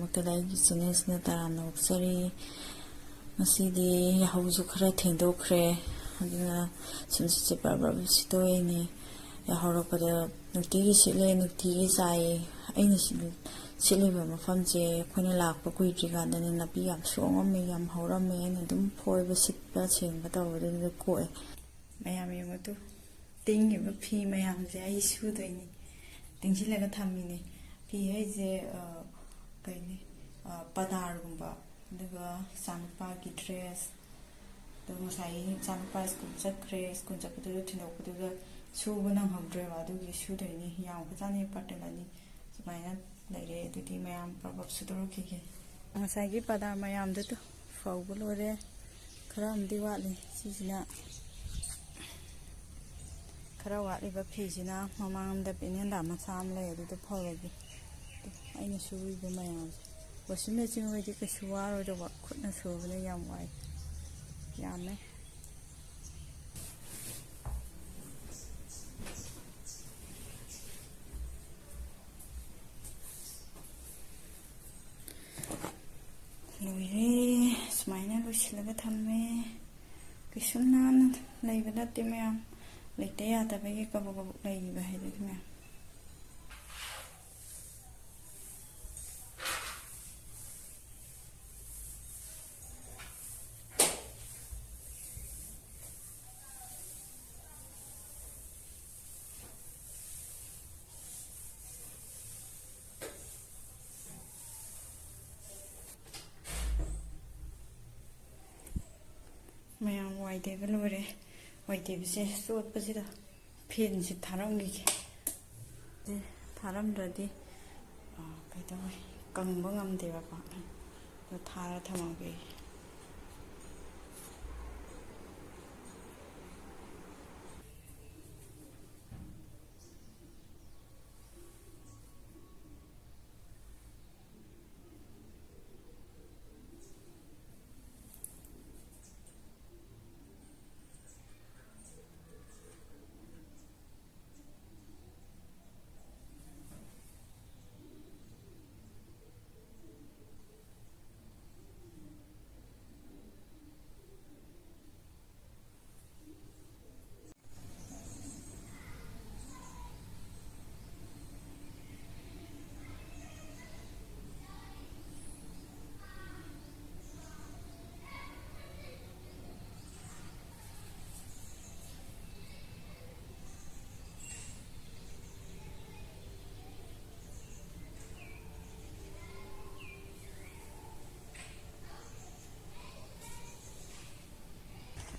ꯃꯛꯇꯗ ꯑꯩꯒꯤ ꯆꯦꯅꯦꯜꯁꯤꯅ ꯇꯔꯥꯝꯅ ꯑꯣꯛꯆꯔꯤ ꯉꯁꯤꯗꯤ ꯌꯥꯍꯧꯁꯨ ꯈꯔ ꯊꯦꯡꯗꯣꯛꯈ꯭ꯔꯦ ꯑꯗꯨꯅ ꯁꯨꯝꯁꯤꯠꯁꯦ ꯕꯔꯕꯔ ꯁꯤꯠꯇꯣꯛꯏꯅꯦ ꯌꯥꯍꯧꯔꯛꯄꯗ ꯅꯨꯡꯇꯤꯒꯤ ꯁꯤꯠꯂꯦ ꯅꯨꯡꯇꯤꯒꯤ ꯆꯥꯏꯌꯦ ꯑꯩꯅ ꯁꯤꯠꯂꯤꯕ ꯃꯐꯝꯁꯦ ꯑꯩꯈꯣꯏꯅ ꯂꯥꯛꯄ ꯀꯨꯏꯗ꯭ꯔꯤꯀꯥꯟꯗꯅꯦ ꯅꯥꯄꯤ ꯌꯥꯝ ꯁꯣꯡꯉꯝꯃꯦ ꯌꯥꯝ ꯍꯧꯔꯝꯃꯦ ꯑꯩꯅ ꯑꯗꯨꯝ ꯐꯣꯏꯕ ꯁꯤꯠꯄ ꯁꯦꯡꯕ ꯇꯧꯕꯗꯨꯗ ꯀꯣꯛꯑꯦ ꯃꯌꯥꯝ ꯌꯦꯡꯉꯨꯇꯨ ꯇꯤꯡꯉꯤꯕ ꯐꯤ ꯃꯌꯥꯝꯁꯦ ꯑꯩ ꯁꯨꯗꯣꯏꯅꯤ ꯇꯤꯡꯁꯤꯜꯂꯒ ꯊꯝꯃꯤꯅꯦ ꯐꯤ ꯍꯥꯏꯁꯦ ꯀꯩꯅꯤ ꯄꯗꯥꯔꯒꯨꯝꯕ ꯑꯗꯨꯒ ꯏꯆꯥꯅꯨꯄꯥꯒꯤ ꯗ꯭ꯔꯦꯁ ꯑꯗꯨꯒ ꯉꯁꯥꯏ ꯏꯆꯥꯅꯨꯄꯥ ꯁ꯭ꯀꯨꯜ ꯆꯠꯈ꯭ꯔꯦ ꯁ꯭ꯀꯨꯜ ꯆꯠꯄꯗꯨꯗ ꯊꯤꯟꯗꯣꯛꯄꯗꯨꯗ ꯁꯨꯕ ꯅꯪꯍꯧꯗ꯭ꯔꯦꯕ ꯑꯗꯨꯒꯤ ꯁꯨꯗꯣꯏꯅꯤ ꯌꯥꯝꯈ꯭ꯔꯖꯥꯠꯅꯤ ꯄꯥꯔꯇꯦꯟ ꯑꯅꯤ ꯁꯨꯃꯥꯏꯅ ꯂꯩꯔꯦ ꯑꯗꯨꯗꯤ ꯃꯌꯥꯝ ꯄ꯭ꯔꯕꯞ ꯁꯨꯗꯣꯔꯛꯈꯤꯒꯦ ꯉꯁꯥꯏꯒꯤ ꯄꯗꯥꯔ ꯃꯌꯥꯝꯗꯨꯗ ꯐꯧꯕ ꯂꯣꯏꯔꯦ ꯈꯔ ꯑꯃꯗꯤ ꯋꯥꯠꯂꯤ ꯁꯤꯁꯤꯅ ꯈꯔ ꯋꯥꯠꯂꯤꯕ ꯐꯤꯁꯤꯅ ꯃꯃꯥꯡꯗ ꯄꯦꯅꯦꯟꯗꯥ ꯃꯆꯥ ꯑꯃ ꯂꯩ ꯑꯗꯨꯗ ꯐꯧꯔꯒꯦ ꯑꯩꯅ ꯁꯨꯔꯤꯕ ꯃꯌꯥꯝꯁꯦ ꯋꯥꯁꯤꯡ ꯃꯦꯆꯤꯟ ꯑꯣꯏꯗꯤ ꯀꯩꯁꯨ ꯋꯥꯔꯣꯏꯗꯧꯕ ꯈꯨꯠꯅ ꯁꯨꯕꯅ ꯌꯥꯝ ꯋꯥꯏ ꯌꯥꯝꯃꯦ ꯂꯣꯏꯔꯦ ꯁꯨꯃꯥꯏꯅ ꯂꯣꯏꯁꯤꯜꯂꯒ ꯊꯝꯃꯦ ꯀꯩꯁꯨ ꯅꯥꯟꯅ ꯂꯩꯕ ꯅꯠꯇꯦ ꯃꯌꯥꯝ ꯂꯩꯇ ꯌꯥꯗꯕꯒꯤ ꯀꯕꯛ ꯀꯕꯛ ꯂꯩꯔꯤꯕ ꯍꯥꯏꯗꯨꯅꯤ ꯃꯌꯥꯝ ꯃꯌꯥꯝ ꯋꯥꯏ ꯇꯩꯕ ꯂꯣꯏꯔꯦ ꯋꯥꯏ ꯇꯩꯕꯁꯦ ꯆꯣꯠꯄꯁꯤꯗ ꯐꯦꯟꯁꯤ ꯊꯥꯔꯝꯈꯤꯒꯦ ꯊꯥꯔꯝꯗ꯭ꯔꯗꯤ ꯀꯩꯗꯧꯋꯤ ꯀꯪꯕ ꯉꯝꯗꯦꯕ ꯄꯥꯛꯅ ꯑꯗꯣ ꯊꯥꯔ ꯊꯝꯃꯒꯦ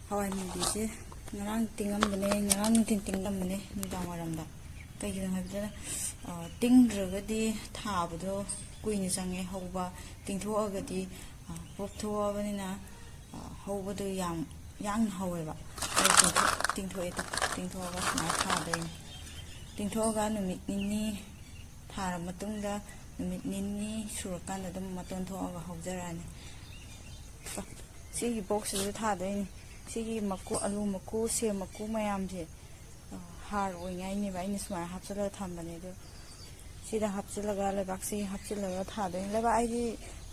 ꯍꯋꯥꯏ ꯃꯨꯕꯤꯁꯦ ꯉꯔꯥꯡ ꯇꯤꯡꯉꯝꯕꯅꯦ ꯉꯔꯥꯡ ꯅꯨꯡꯊꯤꯟ ꯇꯤꯡꯂꯝꯕꯅꯦ ꯅꯨꯡꯗꯥꯡ ꯋꯥꯏꯔꯝꯗ ꯀꯩꯒꯤꯅꯣ ꯍꯥꯏꯕꯗ ꯇꯤꯡꯗ꯭ꯔꯒꯗꯤ ꯊꯥꯕꯗꯣ ꯀꯨꯏꯅ ꯆꯪꯉꯦ ꯍꯧꯕ ꯇꯤꯡꯊꯣꯛꯑꯒꯗꯤ ꯄꯣꯞꯊꯣꯛꯑꯕꯅꯤꯅ ꯍꯧꯕꯗꯣ ꯌꯥꯝ ꯌꯥꯡꯅ ꯍꯧꯋꯦꯕ ꯇꯤꯡꯊꯣꯛꯑꯒ ꯁꯨꯃꯥꯏꯅ ꯊꯥꯗꯣꯏꯅꯤ ꯇꯤꯡꯊꯣꯛꯑꯒ ꯅꯨꯃꯤꯠ ꯅꯤꯅꯤ ꯊꯥꯔ ꯃꯇꯨꯡꯗ ꯅꯨꯃꯤꯠ ꯅꯤꯅꯤ ꯁꯨꯔꯀꯥꯟꯗ ꯑꯗꯨꯝ ꯃꯇꯣꯟ ꯊꯣꯛꯑꯒ ꯍꯧꯖꯔꯛꯑꯅꯤ ꯁꯤꯒꯤ ꯕꯣꯛꯁꯁꯤꯗ ꯊꯥꯗꯣꯏꯅꯤ ꯁꯤꯒꯤ ꯃꯀꯨ ꯑꯂꯨ ꯃꯀꯨ ꯁꯦꯝ ꯃꯀꯨ ꯃꯌꯥꯝꯁꯦ ꯍꯥꯔ ꯑꯣꯏꯉꯥꯏꯅꯦꯕ ꯑꯩꯅ ꯁꯨꯃꯥꯏꯅ ꯍꯥꯞꯆꯤꯜꯂꯒ ꯊꯝꯕꯅꯦ ꯑꯗꯣ ꯁꯤꯗ ꯍꯥꯞꯆꯤꯜꯂꯒ ꯂꯩꯕꯥꯛꯁꯤ ꯍꯥꯞꯆꯤꯜꯂꯒ ꯊꯥꯗꯣꯏꯅꯤ ꯂꯩꯕꯥꯛ ꯑꯩꯗꯤ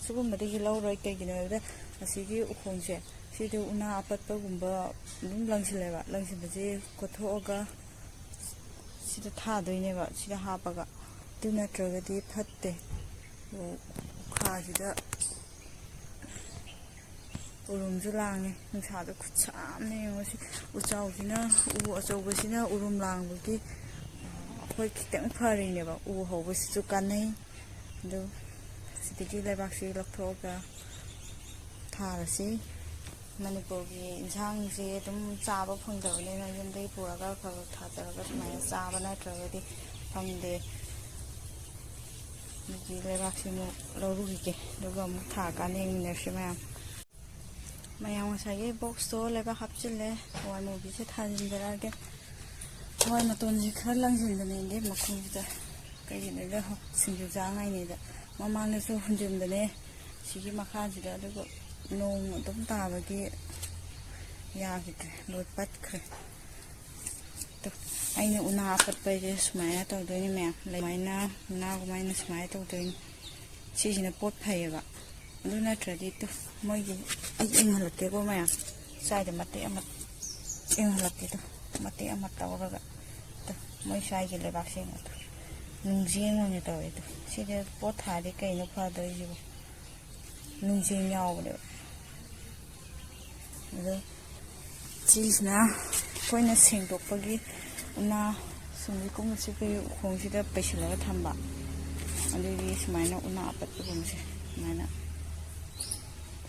ꯁꯤꯒꯨꯝꯕꯗꯒꯤ ꯂꯧꯔꯣꯏ ꯀꯩꯒꯤꯅꯣ ꯍꯥꯏꯕꯗ ꯑꯁꯤꯒꯤ ꯎꯈꯣꯡꯁꯦ ꯁꯤꯗ ꯎꯅꯥ ꯑꯄꯠꯄꯒꯨꯝꯕ ꯑꯗꯨꯝ ꯂꯪꯁꯤꯜꯂꯦꯕ ꯂꯪꯁꯤꯟꯕꯁꯦ ꯀꯣꯠꯊꯣꯛꯑꯒ ꯁꯤꯗ ꯊꯥꯗꯣꯏꯅꯦꯕ ꯁꯤꯗ ꯍꯥꯞꯄꯒ ꯑꯗꯨ ꯅꯠꯇ꯭ꯔꯒꯗꯤ ꯐꯠꯇꯦ ꯎꯈꯥꯁꯤꯗ ꯎꯔꯨꯝꯁꯨ ꯂꯥꯡꯉꯦ ꯅꯨꯡꯁꯥꯗ ꯈꯨꯠꯁꯥꯝꯅ ꯌꯦꯡꯉꯣ ꯎꯆꯥꯎꯁꯤꯅ ꯎ ꯑꯆꯧꯕꯁꯤꯅ ꯎꯔꯨꯝ ꯂꯥꯡꯕꯒꯤ ꯑꯩꯈꯣꯏ ꯈꯤꯇꯪ ꯐꯔꯤꯅꯦꯕ ꯎ ꯍꯧꯕꯁꯤꯁꯨ ꯀꯥꯟꯅꯩ ꯑꯗꯨ ꯁꯤꯗꯒꯤ ꯂꯩꯕꯥꯛꯁꯤ ꯂꯧꯊꯣꯛꯑꯒ ꯊꯥꯔꯁꯤ ꯃꯅꯤꯄꯨꯔꯒꯤ ꯏꯟꯁꯥꯡꯁꯦ ꯑꯗꯨꯝ ꯆꯥꯕ ꯐꯪꯗꯕꯅꯤꯅ ꯌꯨꯝꯗꯒꯤ ꯄꯨꯔꯒ ꯈꯔ ꯊꯥꯖꯔꯒ ꯁꯨꯃꯥꯏꯅ ꯆꯥꯕ ꯅꯠꯇ꯭ꯔꯒꯗꯤ ꯐꯪꯗꯦ ꯑꯗꯨꯒꯤ ꯂꯩꯕꯥꯛꯁꯤ ꯑꯃꯨꯛ ꯂꯧꯔꯨꯈꯤꯒꯦ ꯑꯗꯨꯒ ꯑꯃꯨꯛ ꯊꯥꯔꯀꯥꯟꯗ ꯌꯦꯡꯃꯤꯟꯅꯔꯁꯤ ꯃꯌꯥꯝ ꯉꯁꯥꯏꯒꯤ ꯕꯣꯛꯁꯇꯣ ꯂꯩꯕꯥꯛ ꯍꯥꯞꯆꯤꯜꯂꯦ ꯍꯋꯥꯏ ꯃꯨꯕꯤꯁꯦ ꯊꯥꯖꯤꯟꯖꯔꯛꯑꯒꯦ ꯍꯋꯥꯏ ꯃꯇꯣꯟꯁꯤ ꯈꯔ ꯂꯪꯁꯤꯟꯕꯅꯦ ꯃꯈꯣꯡꯁꯤꯗ ꯀꯩꯒꯤꯅꯣꯗ ꯁꯤꯡꯖꯨ ꯆꯥꯉꯥꯏꯅꯦꯗ ꯃꯃꯥꯡꯗꯁꯨ ꯍꯨꯟꯖꯤꯟꯕꯅꯦ ꯁꯤꯒꯤ ꯃꯈꯥꯁꯤꯗ ꯑꯗꯨꯒ ꯅꯣꯡ ꯑꯗꯨꯝ ꯇꯥꯕꯒꯤ ꯌꯥꯈꯤꯗ꯭ꯔꯦ ꯂꯣꯏ ꯄꯠꯈ꯭ꯔꯦ ꯑꯩꯅ ꯎꯅꯥ ꯑꯄꯠꯄꯁꯦ ꯁꯨꯃꯥꯏꯅ ꯇꯧꯗꯣꯏꯅꯤ ꯃꯌꯥꯝ ꯎꯅꯥꯒꯨꯝꯃꯥꯏꯅ ꯁꯨꯃꯥꯏꯅ ꯇꯧꯗꯣꯏꯅꯤ ꯁꯤꯁꯤꯅ ꯄꯣꯠ ꯐꯩꯌꯦꯕ ꯑꯗꯨ ꯅꯠꯇ꯭ꯔꯗꯤ ꯃꯣꯏꯒꯤ ꯑꯩ ꯏꯪꯍꯜꯂꯛꯀꯦꯀꯣ ꯃꯌꯥꯝ ꯁ꯭ꯋꯥꯏꯗ ꯃꯇꯦꯛ ꯑꯃ ꯏꯪꯍꯜꯂꯛꯀꯦꯗꯣ ꯃꯇꯦꯛ ꯑꯃ ꯇꯧꯔꯒ ꯃꯣꯏ ꯁ꯭ꯋꯥꯏꯒꯤ ꯂꯩꯕꯥꯛꯁꯤꯡ ꯑꯗꯨ ꯅꯨꯡꯖꯦꯡ ꯑꯣꯏꯅ ꯇꯧꯋꯦ ꯑꯗꯨ ꯁꯤꯗ ꯄꯣꯠ ꯊꯥꯔꯗꯤ ꯀꯩꯅꯣ ꯐꯗꯣꯏꯁꯤꯕꯨ ꯅꯨꯡꯖꯦꯡ ꯌꯥꯎꯕꯅꯦꯕ ꯑꯗꯣ ꯁꯤꯁꯤꯅ ꯑꯩꯈꯣꯏꯅ ꯁꯦꯡꯗꯣꯛꯄꯒꯤ ꯎꯅꯥ ꯁꯨꯝꯕꯤꯒꯨꯝꯕꯁꯦ ꯑꯩꯈꯣꯏ ꯎꯈꯣꯡꯁꯤꯗ ꯄꯩꯁꯤꯜꯂꯒ ꯊꯝꯕ ꯑꯗꯨꯒꯤ ꯁꯨꯃꯥꯏꯅ ꯎꯅꯥ ꯑꯄꯠꯄꯒꯨꯝꯕꯁꯦ ꯁꯨꯃꯥꯏꯅ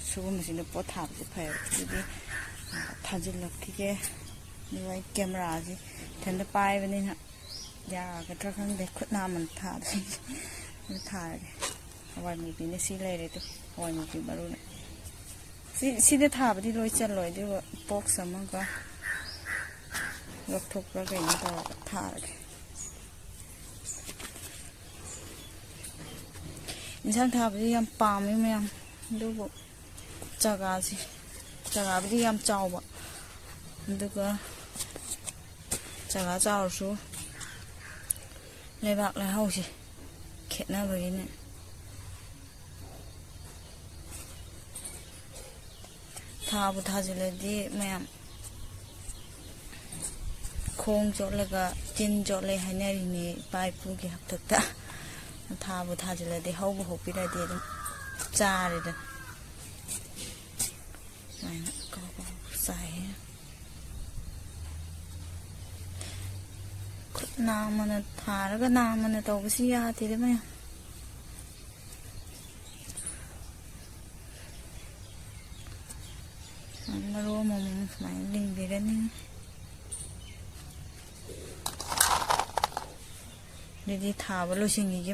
ꯁꯤꯒꯨꯝꯕꯁꯤꯅ ꯄꯣꯠ ꯊꯥꯕꯁꯦ ꯐꯩꯌꯦꯕ ꯑꯗꯨꯗꯤ ꯊꯥꯖꯤꯜꯂꯛꯈꯤꯒꯦ ꯑꯗꯨꯒ ꯑꯩ ꯀꯦꯃꯦꯔꯥꯁꯤ ꯏꯊꯟꯇ ꯄꯥꯏꯕꯅꯤꯅ ꯌꯥꯒꯗ꯭ꯔꯥ ꯈꯪꯗꯦ ꯈꯨꯠ ꯅꯥꯝꯃꯅ ꯊꯥꯗꯣꯏꯅꯦ ꯑꯗꯨ ꯊꯥꯔꯒꯦ ꯍꯋꯥꯏ ꯃꯨꯕꯤꯅ ꯁꯤ ꯂꯩꯔꯦ ꯑꯗꯨ ꯍꯋꯥꯏ ꯃꯨꯕꯤ ꯃꯔꯨꯅ ꯁꯤꯗ ꯊꯥꯕꯗꯤ ꯂꯣꯏ ꯆꯜꯂꯣꯏ ꯑꯗꯨꯒ ꯕꯣꯛꯁ ꯑꯃꯒ ꯂꯧꯊꯣꯛꯄ꯭ꯔꯥ ꯀꯩꯅꯣ ꯇꯧꯔꯒ ꯊꯥꯔꯒꯦ ꯏꯟꯁꯥꯡ ꯊꯥꯕꯁꯤ ꯌꯥꯝ ꯄꯥꯝꯃꯦ ꯃꯌꯥꯝ ꯑꯗꯨꯕꯨ ꯖꯒꯥꯕꯨꯗꯤ ꯌꯥꯝ ꯆꯥꯎꯕ ꯑꯗꯨꯒ ꯖꯒꯥ ꯆꯥꯎꯔꯁꯨ ꯂꯩꯕꯥꯛ ꯂꯩꯍꯥꯎꯁꯦ ꯈꯦꯠꯅꯕꯒꯤꯅꯦ ꯊꯥꯕꯨ ꯊꯥꯖꯤꯜꯂꯗꯤ ꯃꯌꯥꯝ ꯈꯣꯡ ꯆꯣꯠꯂꯒ ꯆꯤꯟ ꯆꯣꯠꯂꯦ ꯍꯥꯏꯅꯔꯤꯅꯤ ꯏꯄꯥ ꯏꯄꯨꯒꯤ ꯍꯥꯛꯇꯛꯇ ꯊꯥꯕꯨ ꯊꯥꯖꯤꯜꯂꯗꯤ ꯍꯧꯕ ꯍꯧꯕꯤꯔꯗꯤ ꯑꯗꯨꯝ ꯆꯥꯔꯦꯗ ꯁꯨꯃꯥꯏꯅ ꯆꯥꯏꯌꯦ ꯈꯨꯠ ꯅꯥꯝꯃꯅ ꯊꯥꯔꯒ ꯅꯥꯝꯃꯅ ꯇꯧꯕꯁꯤ ꯌꯥꯗꯦꯗ ꯃꯌꯥꯝ ꯃꯔꯨ ꯑꯃꯃꯝ ꯁꯨꯃꯥꯏꯅ ꯂꯤꯡꯕꯤꯔꯅꯤ ꯑꯗꯨꯗꯤ ꯊꯥꯕ ꯂꯣꯏꯁꯤꯟꯈꯤꯒꯦ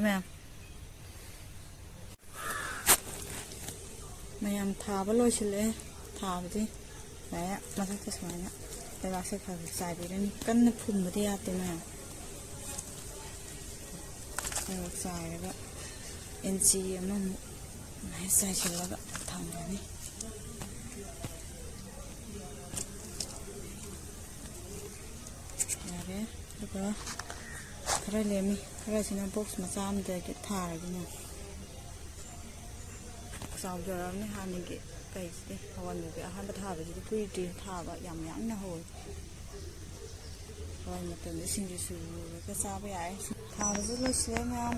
ꯃꯌꯥꯝ ꯊꯥꯕ ꯂꯣꯏꯁꯤꯜꯂꯛꯑꯦ ꯊꯥꯕꯗꯤ ꯃꯊꯛꯇ ꯁꯨꯃꯥꯏꯅ ꯂꯩꯕꯥꯛꯁꯦ ꯈꯔ ꯆꯥꯏꯕꯤꯔꯅꯤ ꯀꯟꯅ ꯐꯨꯝꯕꯗꯤ ꯌꯥꯗꯦ ꯃꯌꯥꯝ ꯂꯩꯕꯥꯛ ꯆꯥꯏꯔꯒ ꯏꯟꯆꯤ ꯑꯃꯃꯨꯛ ꯆꯥꯏꯁꯤꯜꯂꯒ ꯊꯝꯒꯅꯤ ꯌꯥꯔꯦ ꯑꯗꯨꯒ ꯈꯔ ꯂꯦꯝꯃꯤ ꯈꯔꯁꯤꯅ ꯕꯣꯛꯁ ꯃꯆꯥ ꯑꯃꯗꯒꯤ ꯊꯥꯔꯒꯅꯦ ꯆꯥꯎꯖꯔꯕꯅꯤ ꯍꯥꯟꯅꯒꯤ ꯀꯩꯁꯤꯗꯤ ꯍꯋꯥꯏ ꯃꯨꯕꯤ ꯑꯍꯥꯟꯕ ꯊꯥꯕꯁꯤꯗꯤ ꯀꯨꯏꯗ꯭ꯔꯤ ꯊꯥꯕ ꯌꯥꯝ ꯌꯥꯡꯅ ꯍꯧꯋꯤ ꯍꯋꯥꯏ ꯃꯇꯝꯗ ꯁꯤꯡꯖꯨ ꯁꯨꯔꯒ ꯆꯥꯕ ꯌꯥꯏ ꯊꯥꯕꯁꯨ ꯂꯣꯏꯁꯤꯜꯂꯦ ꯃꯌꯥꯝ